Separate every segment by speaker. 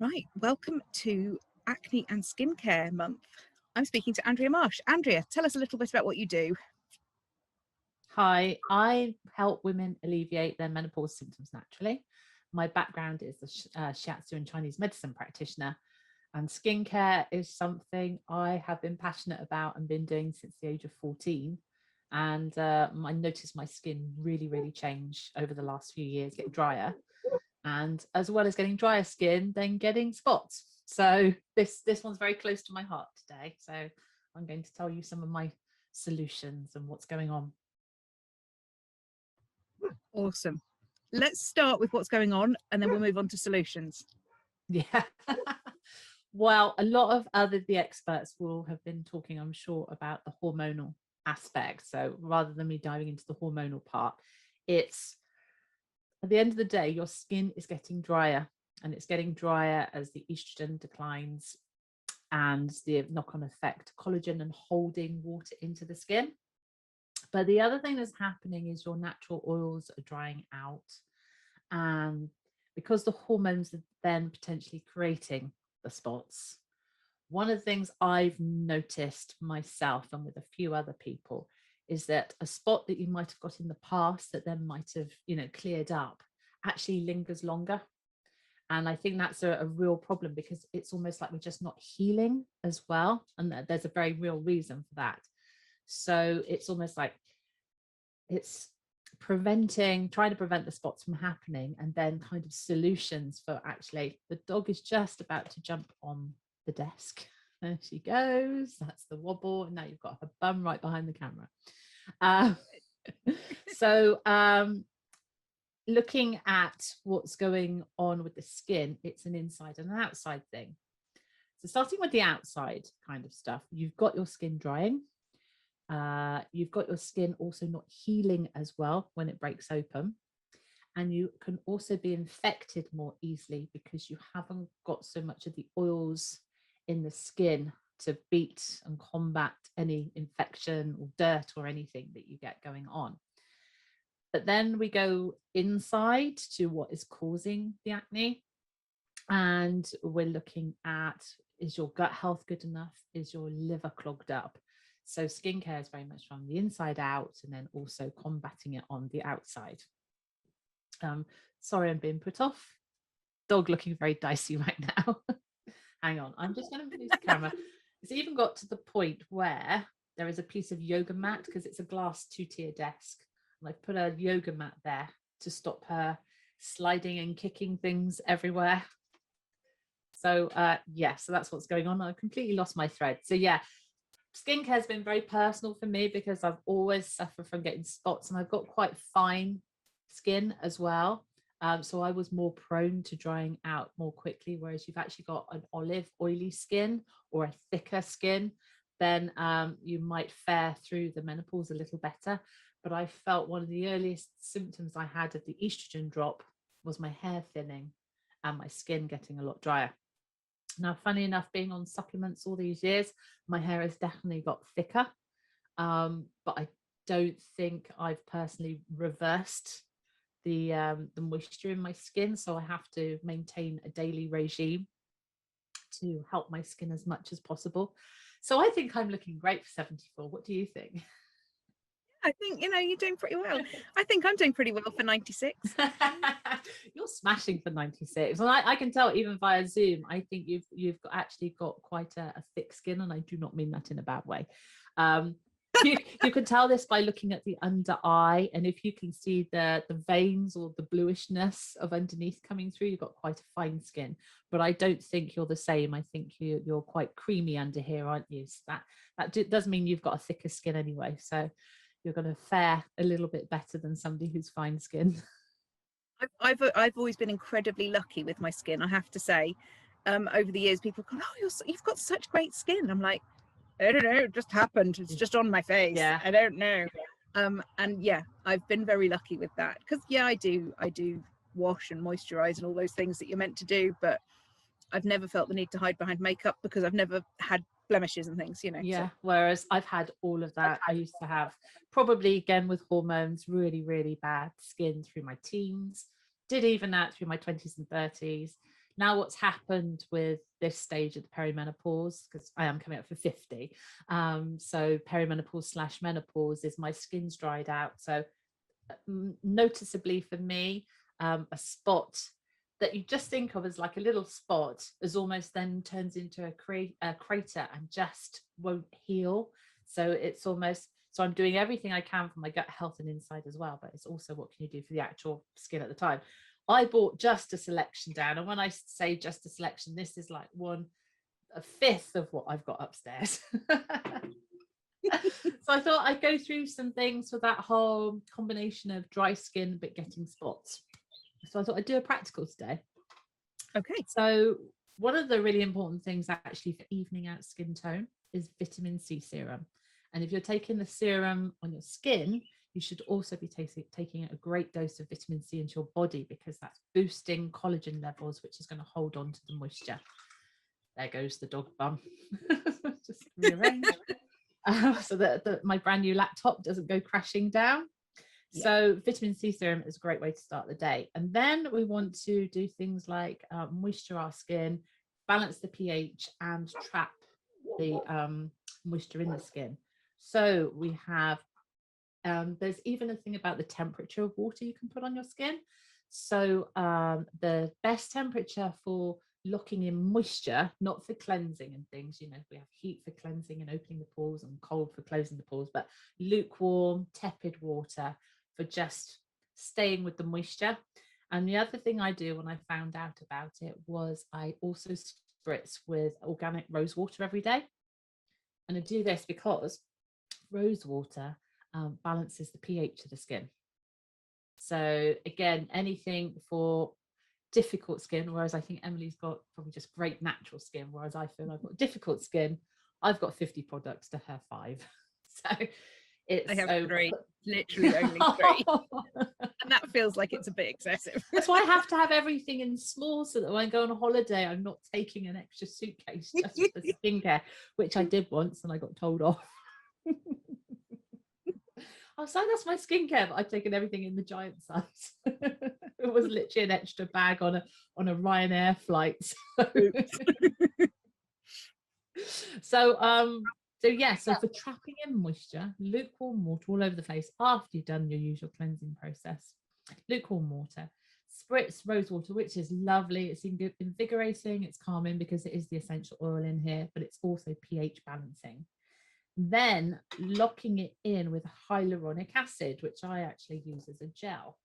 Speaker 1: Right, welcome to Acne and Skincare Month. I'm speaking to Andrea Marsh. Andrea, tell us a little bit about what you do.
Speaker 2: Hi, I help women alleviate their menopause symptoms naturally. My background is a shiatsu and Chinese medicine practitioner, and skincare is something I have been passionate about and been doing since the age of 14. And I noticed my skin really change over the last few years, get drier, and as well as getting drier skin, then getting spots. So this one's very close to my heart today. So I'm going to tell you some of my solutions and what's going on.
Speaker 1: Awesome. Let's start with what's going on and then we'll move on to solutions.
Speaker 2: Yeah. Well, a lot of the experts will have been talking, I'm sure, about the hormonal aspect. So rather than me diving into the hormonal part, it's at the end of the day, your skin is getting drier, and it's getting drier as the estrogen declines and the knock-on effect, collagen and holding water into the skin. But the other thing that's happening is your natural oils are drying out. And because the hormones are then potentially creating the spots, one of the things I've noticed myself and with a few other people is that a spot that you might have got in the past that then might have, cleared up actually lingers longer. And I think that's a real problem because it's almost like we're just not healing as well. And there's a very real reason for that. So it's almost like it's trying to prevent the spots from happening, and then kind of solutions for actually the dog is just about to jump on the desk. There she goes. That's the wobble. And now you've got her bum right behind the camera. So looking at what's going on with the skin, it's an inside and an outside thing. So starting with the outside kind of stuff, you've got your skin drying. You've got your skin also not healing as well when it breaks open. And you can also be infected more easily because you haven't got so much of the oils in the skin to beat and combat any infection or dirt or anything that you get going on. But then we go inside to what is causing the acne. And we're looking at, is your gut health good enough? Is your liver clogged up? So skincare is very much from the inside out, and then also combating it on the outside. Sorry, I'm being put off. Dog looking very dicey right now. Hang on, I'm just going to move the camera. It's even got to the point where there is a piece of yoga mat because it's a glass 2-tier desk. And I've put a yoga mat there to stop her sliding and kicking things everywhere. So so that's what's going on. I completely lost my thread. So yeah, skincare has been very personal for me because I've always suffered from getting spots, and I've got quite fine skin as well. So I was more prone to drying out more quickly, whereas you've actually got an olive oily skin or a thicker skin, then you might fare through the menopause a little better. But I felt one of the earliest symptoms I had of the estrogen drop was my hair thinning and my skin getting a lot drier. Now, funny enough, being on supplements all these years, my hair has definitely got thicker, but I don't think I've personally reversed the moisture in my skin. So I have to maintain a daily regime to help my skin as much as possible. So I think I'm looking great for 74. What do you think?
Speaker 1: I think, you're doing pretty well. I think I'm doing pretty well for 96.
Speaker 2: You're smashing for 96. And I can tell even via Zoom, I think you've actually got quite a thick skin, and I do not mean that in a bad way. You can tell this by looking at the under eye, and if you can see the veins or the bluishness of underneath coming through, you've got quite a fine skin. But I don't think you're the same. I think you're quite creamy under here, aren't you? So that does mean you've got a thicker skin anyway. So you're going to fare a little bit better than somebody who's fine skin.
Speaker 1: I've always been incredibly lucky with my skin, I have to say. Over the years, people go, "Oh, you've got such great skin." I'm like, I don't know, it just happened. It's just on my face.
Speaker 2: Yeah.
Speaker 1: I don't know. And yeah, I've been very lucky with that because I do wash and moisturize and all those things that you're meant to do, but I've never felt the need to hide behind makeup because I've never had blemishes and things,
Speaker 2: Yeah.
Speaker 1: So.
Speaker 2: Whereas I've had all of that. I used to have, probably again with hormones, really bad skin through my teens. Did even that through my 20s and 30s. Now, what's happened with this stage of the perimenopause, because I am coming up for 50, so perimenopause slash menopause, is my skin's dried out. So noticeably for me, a spot that you just think of as like a little spot is almost then turns into a crater and just won't heal. So it's almost, so I'm doing everything I can for my gut health and inside as well, but it's also what can you do for the actual skin at the time. I bought just a selection down, and when I say just a selection, this is like a fifth of what I've got upstairs. So I thought I'd go through some things for that whole combination of dry skin but getting spots. So I thought I'd do a practical today.
Speaker 1: Okay.
Speaker 2: So one of the really important things actually for evening out skin tone is vitamin C serum. And if you're taking the serum on your skin, you should also be taking a great dose of vitamin C into your body, because that's boosting collagen levels, which is going to hold on to the moisture. There goes the dog bum. Just rearrange. So that my brand new laptop doesn't go crashing down. Yeah. So vitamin C serum is a great way to start the day. And then we want to do things like moisture our skin, balance the pH, and trap the moisture in the skin. So we have, there's even a thing about the temperature of water you can put on your skin. So the best temperature for locking in moisture, not for cleansing and things, you know, we have heat for cleansing and opening the pores and cold for closing the pores, but lukewarm, tepid water for just staying with the moisture. And the other thing I do when I found out about it was I also spritz with organic rose water every day. And I do this because rose water balances the pH of the skin. So again, anything for difficult skin, whereas I think Emily's got probably just great natural skin, whereas I feel I've got difficult skin. I've got 50 products to her 5. So it's,
Speaker 1: I have 3, literally only 3. And that feels like it's a bit excessive.
Speaker 2: That's why I have to have everything in small, so that when I go on a holiday, I'm not taking an extra suitcase just for the skincare, which I did once and I got told off. I was like, that's my skincare, but I've taken everything in the giant size. It was literally an extra bag on a Ryanair flight. So yeah, so for trapping in moisture, lukewarm water all over the face after you've done your usual cleansing process. Lukewarm water, spritz rose water, which is lovely. It's invigorating, it's calming because it is the essential oil in here, but it's also pH balancing. Then locking it in with hyaluronic acid, which I actually use as a gel.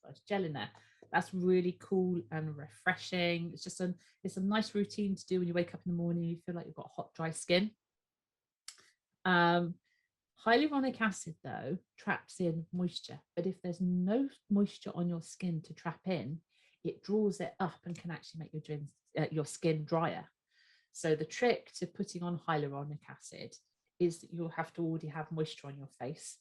Speaker 2: So it's gel in there. That's really cool and refreshing. It's just it's a nice routine to do when you wake up in the morning. You feel like you've got hot, dry skin. Hyaluronic acid, though, traps in moisture, but if there's no moisture on your skin to trap in, it draws it up and can actually make your skin drier. So the trick to putting on hyaluronic acid is that you'll have to already have moisture on your face.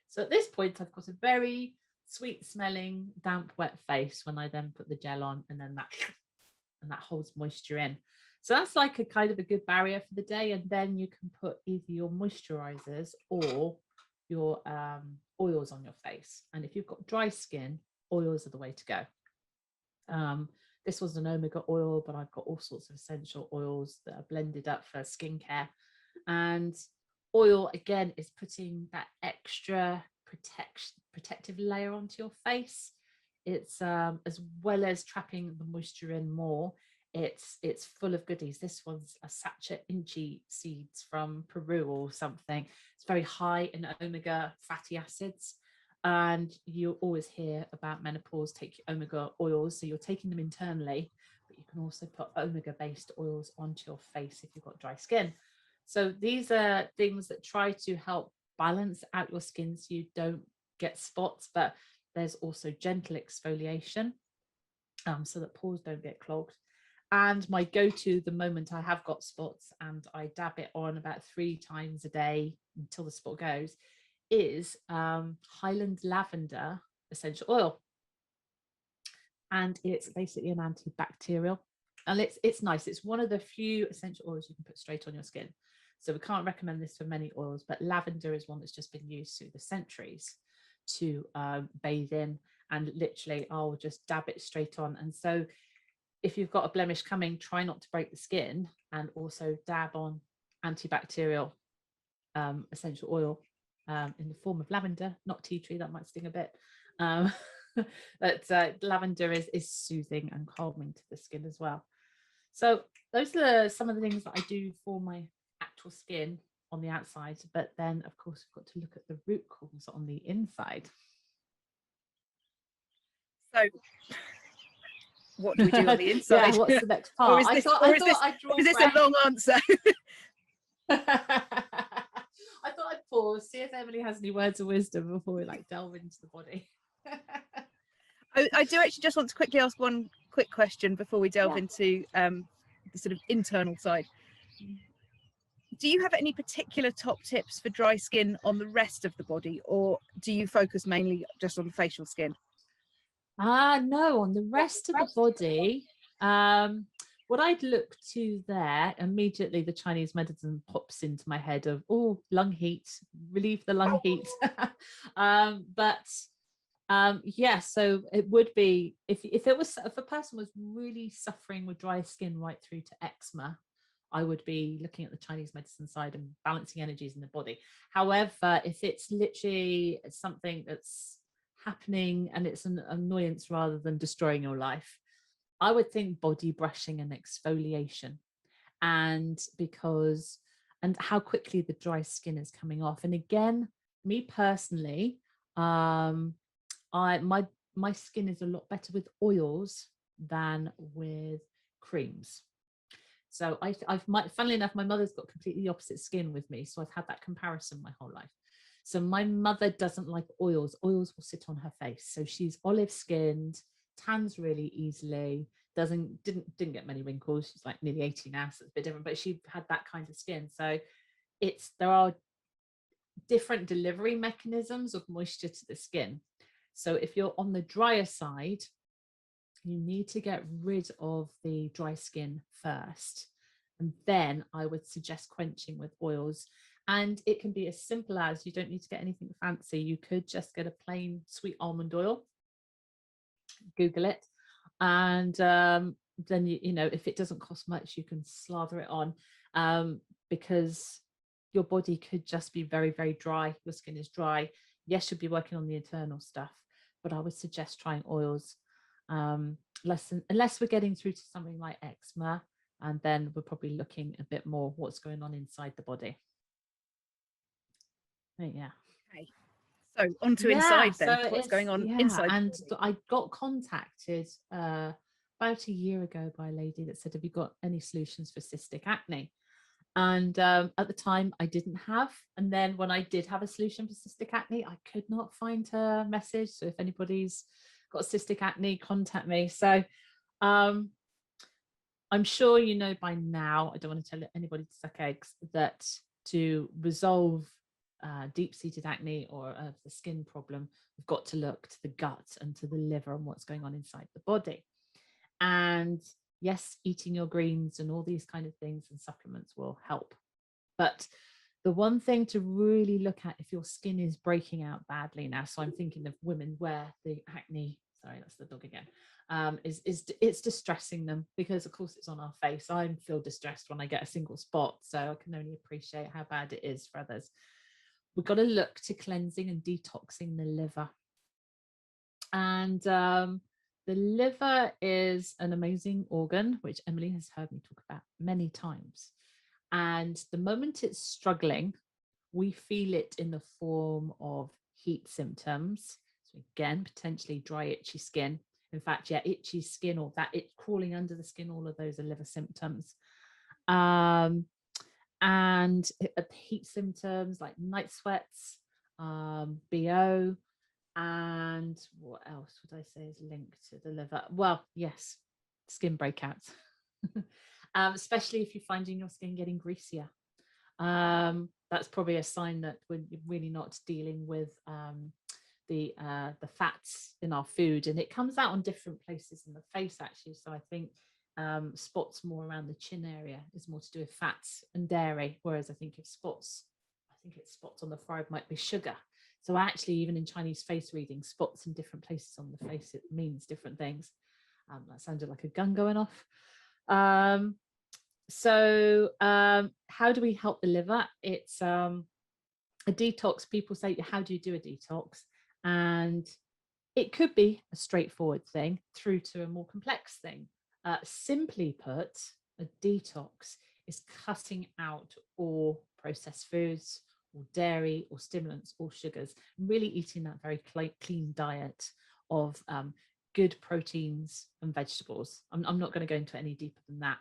Speaker 2: So at this point, I've got a very sweet smelling, damp, wet face when I then put the gel on, and then that holds moisture in. So that's like a kind of a good barrier for the day. And then you can put either your moisturizers or your oils on your face. And if you've got dry skin, oils are the way to go. This was an omega oil, but I've got all sorts of essential oils that are blended up for skincare. And oil, again, is putting that extra protective layer onto your face. It's as well as trapping the moisture in more, it's full of goodies. This one's a sacha inchi seeds from Peru or something. It's very high in omega fatty acids. And you'll always hear about menopause, take your omega oils. So you're taking them internally, but you can also put omega-based oils onto your face if you've got dry skin. So these are things that try to help balance out your skin so you don't get spots, but there's also gentle exfoliation so that pores don't get clogged. And my go-to the moment I have got spots, and I dab it on about 3 times a day until the spot goes, is Highland lavender essential oil. And it's basically an antibacterial, and it's nice. It's one of the few essential oils you can put straight on your skin. So we can't recommend this for many oils, but lavender is one that's just been used through the centuries to bathe in, and literally I'll just dab it straight on. And so if you've got a blemish coming, try not to break the skin, and also dab on antibacterial essential oil in the form of lavender, not tea tree, that might sting a bit. But lavender is soothing and calming to the skin as well. So those are some of the things that I do for my actual skin on the outside. But then, of course, we've got to look at the root cause on the inside.
Speaker 1: So what do we do on the inside?
Speaker 2: Yeah, what's the next part?
Speaker 1: Or is this a long answer?
Speaker 2: I thought I'd pause, see if Emily has any words of wisdom before we delve into the body.
Speaker 1: I do actually just want to quickly ask one quick question before we delve into the sort of internal side. Do you have any particular top tips for dry skin on the rest of the body, or do you focus mainly just on facial skin?
Speaker 2: No, on the rest of the body, what I'd look to there, immediately the Chinese medicine pops into my head of, oh, lung heat, relieve the lung heat. Yeah, so it would be, if a person was really suffering with dry skin right through to eczema, I would be looking at the Chinese medicine side and balancing energies in the body. However, if it's literally something that's happening and it's an annoyance rather than destroying your life, I would think body brushing and exfoliation, and how quickly the dry skin is coming off. And again, me personally, my skin is a lot better with oils than with creams. So funnily enough, my mother's got completely opposite skin with me, so I've had that comparison my whole life. So my mother doesn't like oils. Oils will sit on her face. So she's olive skinned, tans really easily, didn't get many wrinkles. She's like nearly 80 now, so it's a bit different, but she had that kind of skin. So there are different delivery mechanisms of moisture to the skin. So if you're on the drier side, you need to get rid of the dry skin first. And then I would suggest quenching with oils. And it can be as simple as, you don't need to get anything fancy. You could just get a plain sweet almond oil, Google it. And then, you know, if it doesn't cost much, you can slather it on, because your body could just be very, very dry. Your skin is dry. Yes, you'll be working on the internal stuff, but I would suggest trying oils. Unless we're getting through to something like eczema, and then we're probably looking a bit more what's going on inside the body. Yeah.
Speaker 1: Okay. So on to inside then. So what's going on inside?
Speaker 2: And I got contacted about a year ago by a lady that said, have you got any solutions for cystic acne? And at the time I didn't have. And then when I did have a solution for cystic acne, I could not find her message. So if anybody's got cystic acne, contact me. So I'm sure you know by now, I don't want to tell anybody to suck eggs, that to resolve deep-seated acne or the skin problem, we've got to look to the gut and to the liver and what's going on inside the body. And yes, eating your greens and all these kind of things and supplements will help. But the one thing to really look at if your skin is breaking out badly now, so I'm thinking of women where the acne, sorry, that's the dog again, it's distressing them, because of course it's on our face. I feel distressed when I get a single spot, so I can only appreciate how bad it is for others. We've got to look to cleansing and detoxing the liver. And the liver is an amazing organ, which Emily has heard me talk about many times. And the moment it's struggling, we feel it in the form of heat symptoms. So again, potentially dry, itchy skin. In fact, yeah, itchy skin, or that it crawling under the skin, all of those are liver symptoms. And heat symptoms like night sweats, BO, and what else would I say is linked to the liver? Well, yes, skin breakouts, especially if you're finding your skin getting greasier. That's probably a sign that we're really not dealing with the fats in our food, and it comes out on different places in the face actually. So I think spots more around the chin area is more to do with fats and dairy, whereas I think it's spots on the forehead might be sugar. So actually, even in Chinese face reading, spots in different places on the face, it means different things. That sounded like a gun going off. How do we help the liver? It's a detox. People say, how do you do a detox? And it could be a straightforward thing through to a more complex thing. Simply put, a detox is cutting out all processed foods or dairy or stimulants or sugars, really eating that very clean diet of good proteins and vegetables. I'm not going to go into any deeper than that.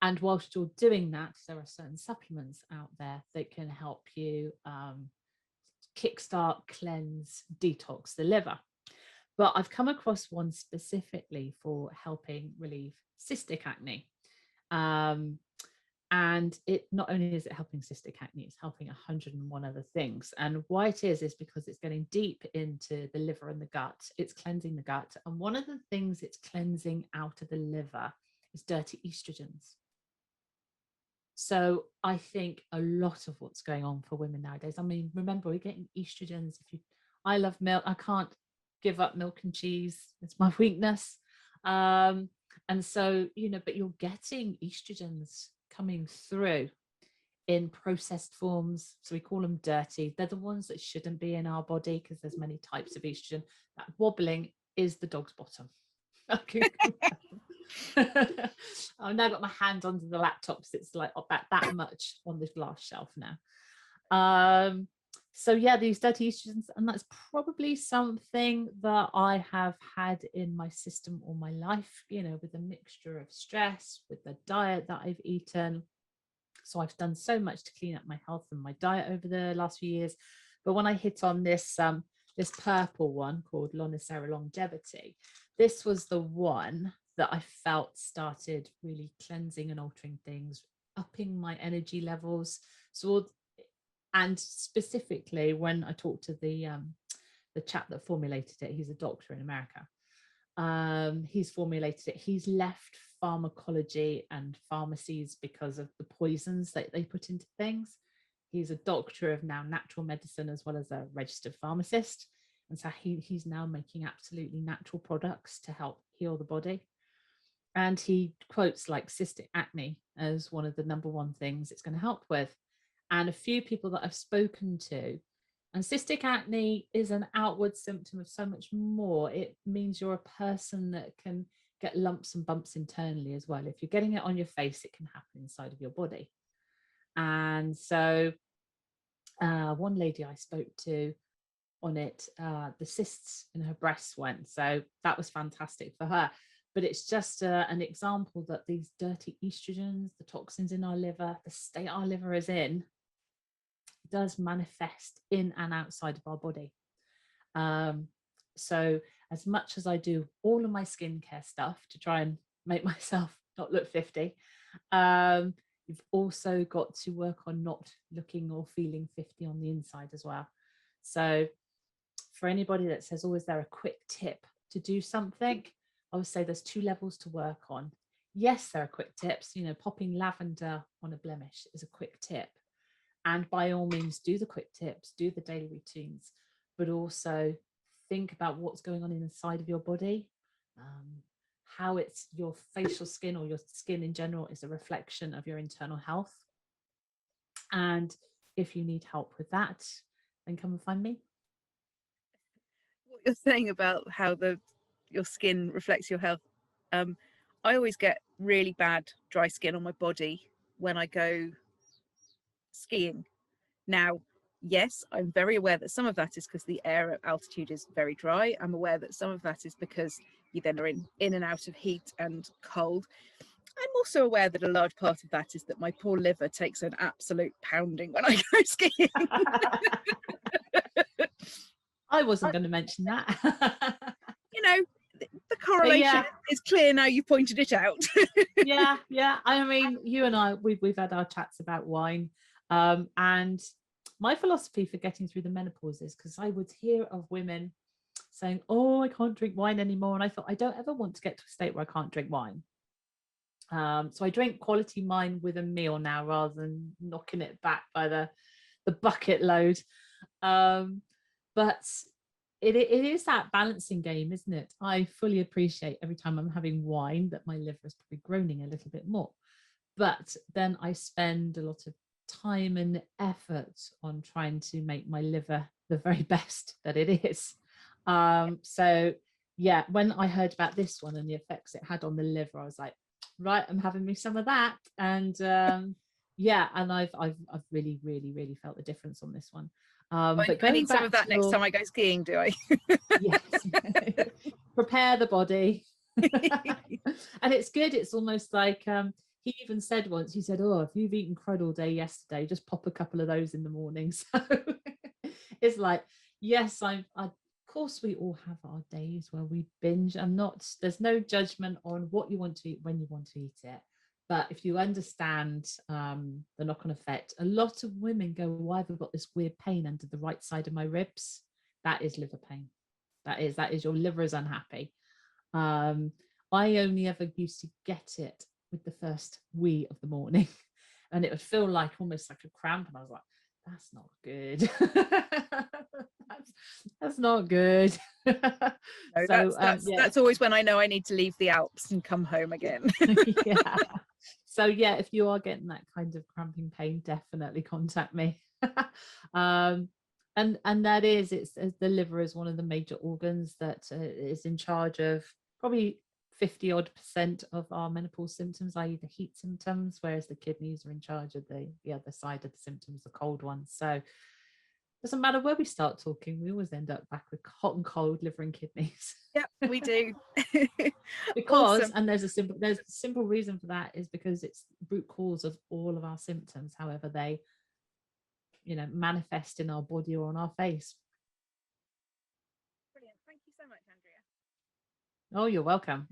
Speaker 2: And whilst you're doing that, there are certain supplements out there that can help you kickstart, cleanse, detox the liver. But I've come across one specifically for helping relieve cystic acne. And it not only is it helping cystic acne, it's helping 101 other things. And why it is because it's getting deep into the liver and the gut. It's cleansing the gut. And one of the things it's cleansing out of the liver is dirty estrogens. So I think a lot of what's going on for women nowadays, I mean, remember, we're getting estrogens. I love milk. I can't give up milk and cheese. It's my weakness. And so, but you're getting estrogens coming through in processed forms. So we call them dirty. They're the ones that shouldn't be in our body because there's many types of estrogen. That wobbling is the dog's bottom. I've now got my hand under the laptop, so it's like about that much on this glass shelf now. So yeah, these dirty estrogens, and that's probably something that I have had in my system all my life, with a mixture of stress, with the diet that I've eaten. So I've done so much to clean up my health and my diet over the last few years. But when I hit on this purple one called Lonicera Longevity, this was the one that I felt started really cleansing and altering things, upping my energy levels. And specifically when I talked to the chap that formulated it, he's a doctor in America. He's formulated it. He's left pharmacology and pharmacies because of the poisons that they put into things. He's a doctor of now natural medicine as well as a registered pharmacist. And so he's now making absolutely natural products to help heal the body. And he quotes like cystic acne as one of the number one things it's going to help with. And a few people that I've spoken to, and cystic acne is an outward symptom of so much more. It means you're a person that can get lumps and bumps internally as well. If you're getting it on your face, it can happen inside of your body. And so one lady I spoke to on it, the cysts in her breasts went. So that was fantastic for her. But it's just an example that these dirty estrogens, the toxins in our liver, the state our liver is in, does manifest in and outside of our body. So as much as I do all of my skincare stuff to try and make myself not look 50, you've also got to work on not looking or feeling 50 on the inside as well. So for anybody that says, oh, is there a quick tip to do something? I would say there's 2 levels to work on. Yes, there are quick tips. Popping lavender on a blemish is a quick tip. And by all means, do the quick tips, do the daily routines, but also think about what's going on inside of your body, how it's your facial skin or your skin in general is a reflection of your internal health. And if you need help with that, then come and find me.
Speaker 1: What you're saying about how your skin reflects your health, I always get really bad dry skin on my body when I go skiing. Now, yes, I'm very aware that some of that is because the air at altitude is very dry. I'm aware that some of that is because you then are in and out of heat and cold. I'm also aware that a large part of that is that my poor liver takes an absolute pounding when I go skiing.
Speaker 2: I wasn't going to mention that.
Speaker 1: The correlation is clear now you pointed it out.
Speaker 2: yeah. I mean, you and I, we've had our chats about wine. And my philosophy for getting through the menopause is because I would hear of women saying, oh, I can't drink wine anymore. And I thought, I don't ever want to get to a state where I can't drink wine. So I drink quality wine with a meal now rather than knocking it back by the bucket load. But it is that balancing game, isn't it? I fully appreciate every time I'm having wine that my liver is probably groaning a little bit more. But then I spend a lot of time and effort on trying to make my liver the very best that it is. So yeah, when I heard about this one and the effects it had on the liver, I was like, right, I'm having me some of that. And yeah, and I've really, really, really felt the difference on this one. But
Speaker 1: I
Speaker 2: going
Speaker 1: need some
Speaker 2: back
Speaker 1: of that
Speaker 2: to
Speaker 1: next time I go skiing, do I?
Speaker 2: yes, prepare the body. And it's good. It's almost like he even said once, he said, oh, if you've eaten crud all day yesterday, just pop a couple of those in the morning. So it's like, yes, of course we all have our days where we binge. There's no judgment on what you want to eat when you want to eat it. But if you understand the knock-on effect, a lot of women go, why have I got this weird pain under the right side of my ribs? That is liver pain. That is your liver is unhappy. I only ever used to get it with the first wee of the morning, and it would feel like almost like a cramp, and I was like, that's not good. that's not good.
Speaker 1: No,
Speaker 2: So
Speaker 1: that's always when I know I need to leave the Alps and come home again.
Speaker 2: yeah. So yeah, if you are getting that kind of cramping pain, definitely contact me. And that is, it's the liver is one of the major organs that is in charge of probably 50 odd % of our menopause symptoms, i.e. the heat symptoms, whereas the kidneys are in charge of the other side of the symptoms, the cold ones. So doesn't matter where we start talking, we always end up back with hot and cold liver and kidneys.
Speaker 1: Yep, we do.
Speaker 2: Because
Speaker 1: Awesome.
Speaker 2: and there's a simple reason for that, is because it's the root cause of all of our symptoms, however they manifest in our body or on our face.
Speaker 1: Brilliant. Thank you so much, Andrea.
Speaker 2: Oh, you're welcome.